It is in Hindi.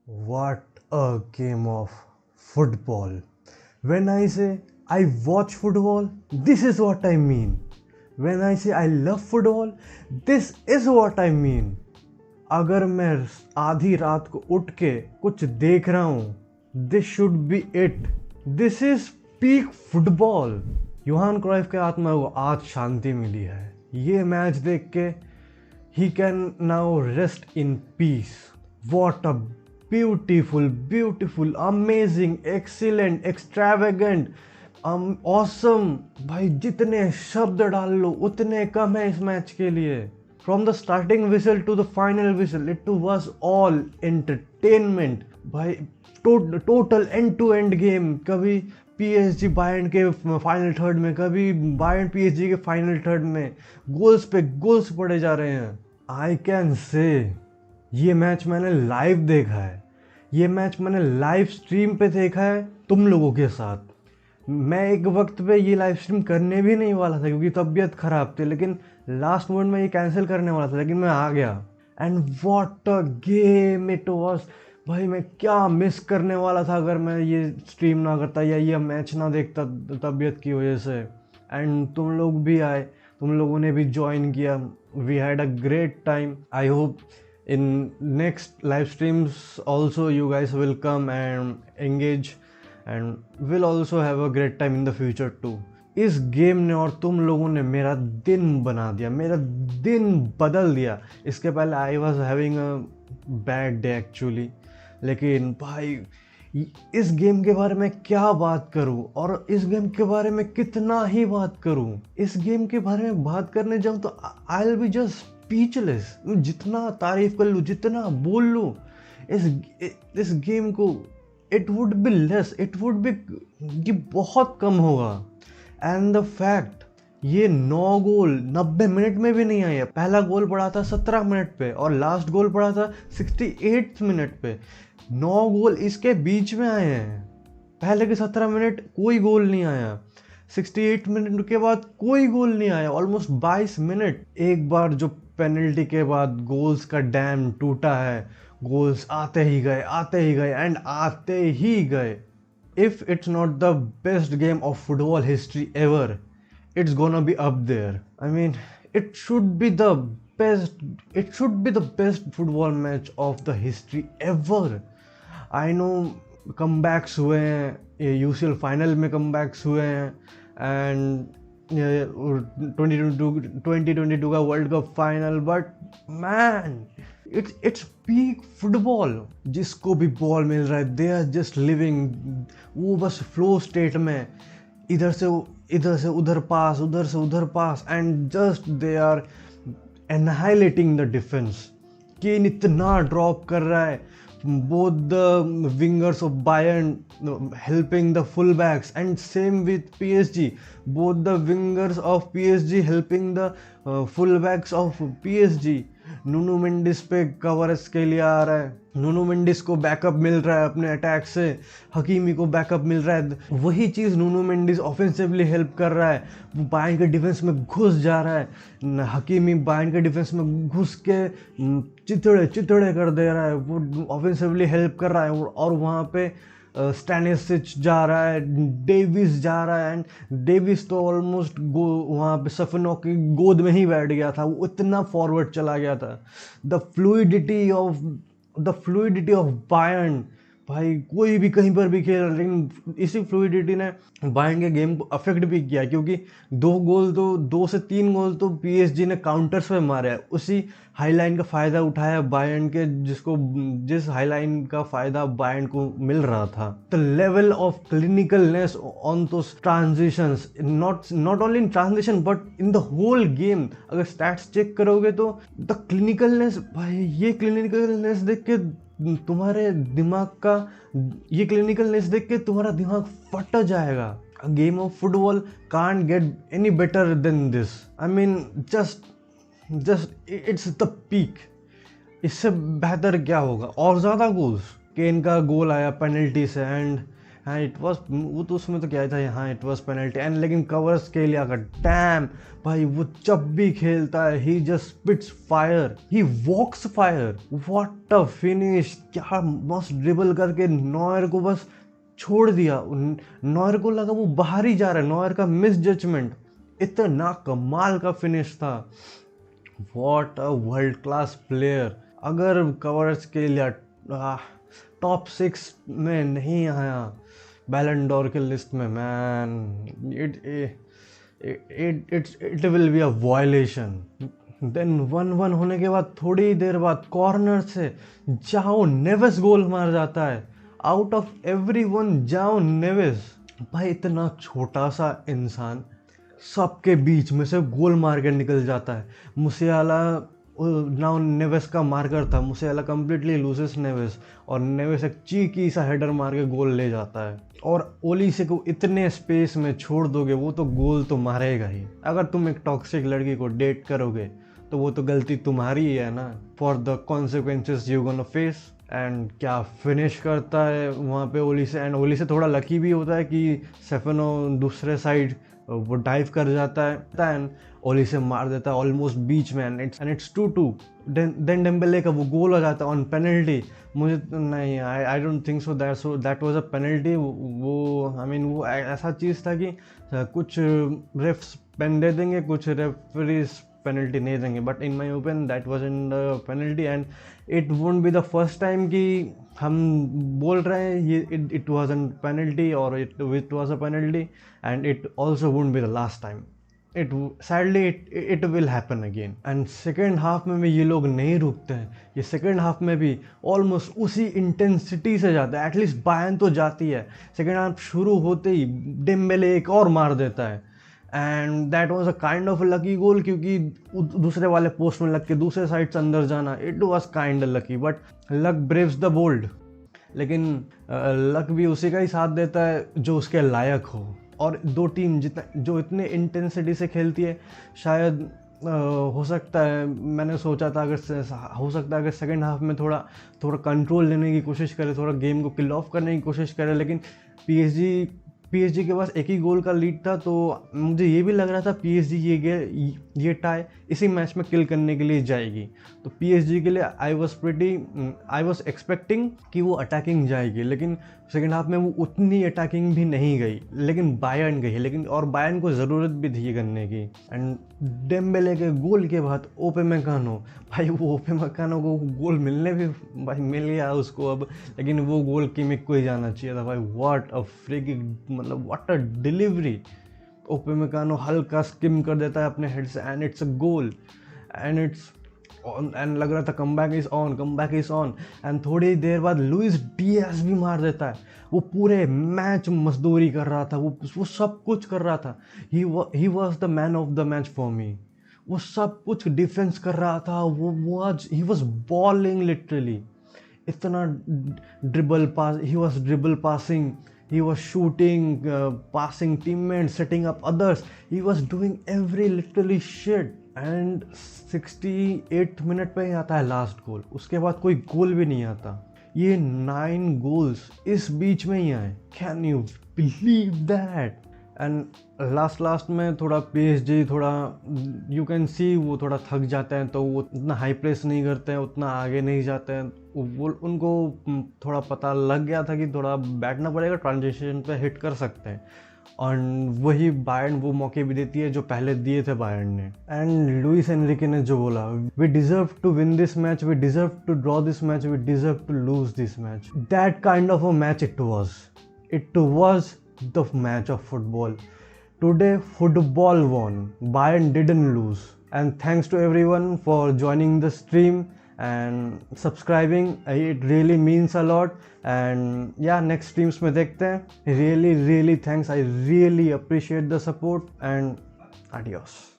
What a game of football. When I say I watch football, this is what I mean. When I say I love football, this is what I mean. अगर मैं आधी रात को उठ के कुछ देख रहा हूँ, this should be it. This is peak football. Johan Cruyff के आत्मा को आज शांति मिली है. ये मैच देख के he can now rest in peace. What a beautiful, amazing, excellent, extravagant, awesome. भाई जितने शब्द डाल लो उतने कम है इस मैच के लिए. From the starting whistle to the final whistle, it was all entertainment. भाई total end to end game. कभी पीएसजी बायर्न के फाइनल थर्ड में, कभी बायर्न पीएसजी के फाइनल थर्ड में गोल्स पे गोल्स पड़े जा रहे हैं. आई कैन से ये मैच मैंने लाइव देखा है. ये मैच मैंने लाइव स्ट्रीम पे देखा है तुम लोगों के साथ. मैं एक वक्त पे ये लाइव स्ट्रीम करने भी नहीं वाला था क्योंकि तबीयत ख़राब थी, लेकिन लास्ट मोमेंट में ये कैंसिल करने वाला था, लेकिन मैं आ गया. And what a game it was. भाई मैं क्या मिस करने वाला था अगर मैं ये स्ट्रीम ना करता या ये मैच ना देखता तबीयत की वजह से. एंड तुम लोग भी आए, तुम लोगों ने भी ज्वाइन किया. We had a great time. I hope in next live streams also you guys will come and engage and will also have a great time in the future too. इस गेम ने और तुम लोगों ने मेरा दिन बना दिया, मेरा दिन बदल दिया. इसके पहले I was having a bad day actually, लेकिन भाई इस गेम के बारे में क्या बात करूं और इस गेम के बारे में कितना ही बात करूं. इस गेम के बारे में बात करने जाऊं तो I will be just speechless. जितना तारीफ कर लूँ, जितना बोल लूँ इस गेम को, it would be less. It would be ये बहुत कम होगा. एंड द फैक्ट ये 9 गोल 90 मिनट में भी नहीं आया. पहला गोल पड़ा था 17 मिनट पे और लास्ट गोल पड़ा था 68 मिनट पे. 9 गोल इसके बीच में आए हैं. पहले के 17 मिनट कोई गोल नहीं आया, 68 मिनट के बाद कोई गोल नहीं आया. Almost 22 minute. एक बार जो पेनल्टी के बाद गोल्स का डैम टूटा है, गोल्स आते ही गए एंड आते ही गए. If it's not the best game of football history ever, it's gonna be up there. I mean, it should be the best football match of the history ever. I know comebacks हुए हैं, UCL फाइनल में comebacks हुए हैं, एंड 2022 का world cup final. But man, its peak football. जिसको भी बॉल मिल रहा है दे आर जस्ट लिविंग. वो बस फ्लो स्टेट में, इधर से उधर पास, उधर से उधर pass, and just they are annihilating the defence. Can इतना ड्रॉप कर रहा है. both the wingers of Bayern helping the fullbacks, and same with PSG. Both the wingers of PSG helping the fullbacks of PSG. नूनू मेंडिस पे कवरेज के लिए आ रहा है. नूनू मेंडिस को बैकअप मिल रहा है अपने अटैक से, हकीमी को बैकअप मिल रहा है. वही चीज़ नूनू मेंडिस ऑफेंसिवली हेल्प कर रहा है. वो बायर्न के डिफेंस में घुस जा रहा है. हकीमी बायर्न के डिफेंस में घुस के चितड़े कर दे रहा है. वो ऑफेंसिवली हेल्प कर रहा है. और वहाँ पे स्टैनिसिच जा रहा है, डेविस जा रहा है. एंड डेविस तो ऑलमोस्ट वहाँ पे सफनो की गोद में ही बैठ गया था. वो इतना फॉरवर्ड चला गया था. The fluidity of Bayern. भाई कोई भी कहीं पर भी खेल रहा है, लेकिन इसी फ्लूइडिटी ने बायर्न के गेम को अफेक्ट भी किया, क्योंकि 2 से 3 गोल तो पीएसजी ने काउंटर्स पे मारे हैं. उसी हाईलाइन का फ़ायदा उठाया बायर्न के, जिस हाईलाइन का फ़ायदा बायर्न को मिल रहा था. The level of clinicalness on those transitions, not only in transition but in the whole game. अगर स्टैट्स चेक करोगे तो द क्लिनिकलनेस, भाई ये क्लिनिकलनेस देख के तुम्हारे दिमाग का, ये क्लिनिकलनेस देख के तुम्हारा दिमाग फट जाएगा. A game of football can't get any better than this. I mean, just it's the peak. इससे बेहतर क्या होगा. और ज़्यादा गोल्स. केन का गोल आया पेनल्टी से, एंड हाँ इट वॉज, वो तो उसमें तो क्या था, हाँ इट वॉज पेनल्टी एंड, लेकिन कवारत्स्केलिया का डैम भाई, वो जब भी खेलता है ही just spits fire, he walks fire, what a finish, क्या मस्त ड्रिबल करके नॉयर को बस छोड़ दिया। नॉयर को लगा वो बाहर ही जा रहा है, नॉयर का मिस जजमेंट, इतना कमाल का फिनिश था। What a world class player. अगर कवारत्स्केलिया टॉप 6 में नहीं आया बैलन डोर के लिस्ट में, man it will be a violation. Then 1-1 होने के बाद थोड़ी देर बाद कॉर्नर से जाओ नेवेस गोल मार जाता है। आउट ऑफ एवरीवन जाओ नेवेस, भाई इतना छोटा सा इंसान सबके बीच में से गोल मार के निकल जाता है। मुसियाला नाउ नेवेस का मार्कर था, मुसियाला कंप्लीटली लूजेस नेवेस, और नेवेस एक चीकी सा हेडर मार के गोल ले जाता है। और ओलिसे को इतने स्पेस में छोड़ दोगे, वो तो गोल तो मारेगा ही। अगर तुम एक टॉक्सिक लड़की को डेट करोगे तो वो तो गलती तुम्हारी ही है ना, for the consequences you gonna face. And क्या फिनिश करता है वहाँ पे ओलिसे, एंड ओलिसे थोड़ा लकी भी होता है कि सेफेनो दूसरे साइड वो डाइव कर जाता है एंड ओलिसे मार देता है ऑलमोस्ट बीच में, एंड इट्स 2-2। देन डेम्बेले का वो गोल हो जाता है ऑन पेनल्टी। मुझे नहीं, I don't think so that was a penalty. वो आई मीन वो ऐसा चीज़ था कि कुछ रेफ्स पेन दे देंगे, कुछ रेफरीज पेनल्टी नहीं देंगे, but in my opinion that was in the penalty. And it won't be the first time कि हम बोल रहे हैं ये इट वाज एन पेनल्टी और it was a penalty, and it also won't be the last time. It will happen again. And second half में भी ये लोग नहीं रुकते हैं, ये सेकेंड हाफ में भी ऑलमोस्ट उसी इंटेंसिटी से जाता है। एटलीस्ट बायर्न तो जाती है, सेकेंड हाफ शुरू होते ही डेम्बेले एक और मार देता है, and that was a kind of lucky goal, क्योंकि दूसरे वाले पोस्ट में लग के दूसरे साइड से अंदर जाना, it was kind lucky, but luck braves the bold. लेकिन लक भी उसी का ही साथ देता है जो उसके लायक हो। और दो टीम जो इतने इंटेंसिटी से खेलती है, शायद हो सकता है, मैंने सोचा था हो सकता है अगर सेकेंड हाफ में थोड़ा कंट्रोल लेने की कोशिश करे, थोड़ा गेम को किल ऑफ करने की कोशिश करे, लेकिन पीएसजी के पास एक ही गोल का लीड था, तो मुझे ये भी लग रहा था पीएसजी ये टाई इसी मैच में किल करने के लिए जाएगी। तो पीएसजी के लिए आई वॉज एक्सपेक्टिंग कि वो अटैकिंग जाएगी, लेकिन सेकेंड हाफ में वो उतनी अटैकिंग भी नहीं गई, लेकिन बायर्न गई, लेकिन और बायर्न को ज़रूरत भी थी करने की। एंड डेम्बेले के गोल के बाद ओपेमेकानो, भाई वो ओपेमेकानो को गोल मिलने भी भाई मिल गया उसको अब, लेकिन वो गोल किमिक को ही जाना चाहिए था भाई। व्हाट अ फ्री किक, मतलब व्हाट अ डिलीवरी। ओपेमेकानो हल्का स्किम कर देता है अपने हेड से, and it's a goal, and it's and लग रहा था कमबैक इज ऑन। एंड थोड़ी देर बाद लुइस डियाज भी मार देता है। वो पूरे मैच मजदूरी कर रहा था, वो सब कुछ कर रहा था। He was the man of the match for me. वो सब कुछ डिफेंस कर रहा था, ही वॉज बॉलिंग लिटरली। इतना dribble pass, he was dribble passing, he was shooting, passing teammates, setting up others, he was doing every literally shit। and 68 minute पे ही आता है लास्ट गोल, उसके बाद कोई गोल भी नहीं आता। ये 9 गोल्स इस बीच में ही आए, can you believe that. And last में थोड़ा पीएसजी थोड़ा यू कैन सी वो थोड़ा थक जाते हैं, तो वो उतना हाई प्रेस नहीं करते हैं, उतना आगे नहीं जाते हैं। वो उनको थोड़ा पता लग गया था कि थोड़ा बैठना पड़ेगा, ट्रांजिशन पे हिट कर सकते हैं, और वही बायर्न वो मौके भी देती है जो पहले दिए थे बायर्न ने। एंड लुइस एनरिके ने जो बोला, we deserve to win this match, we deserve to draw this match, we deserve to lose this match, that kind of a match it was the match of football. Today football won, Bayern didn't lose. And thanks to everyone for joining the stream and subscribing, it really means a lot. And yeah, next streams में देखते हैं। Really thanks, I really appreciate the support, and adios.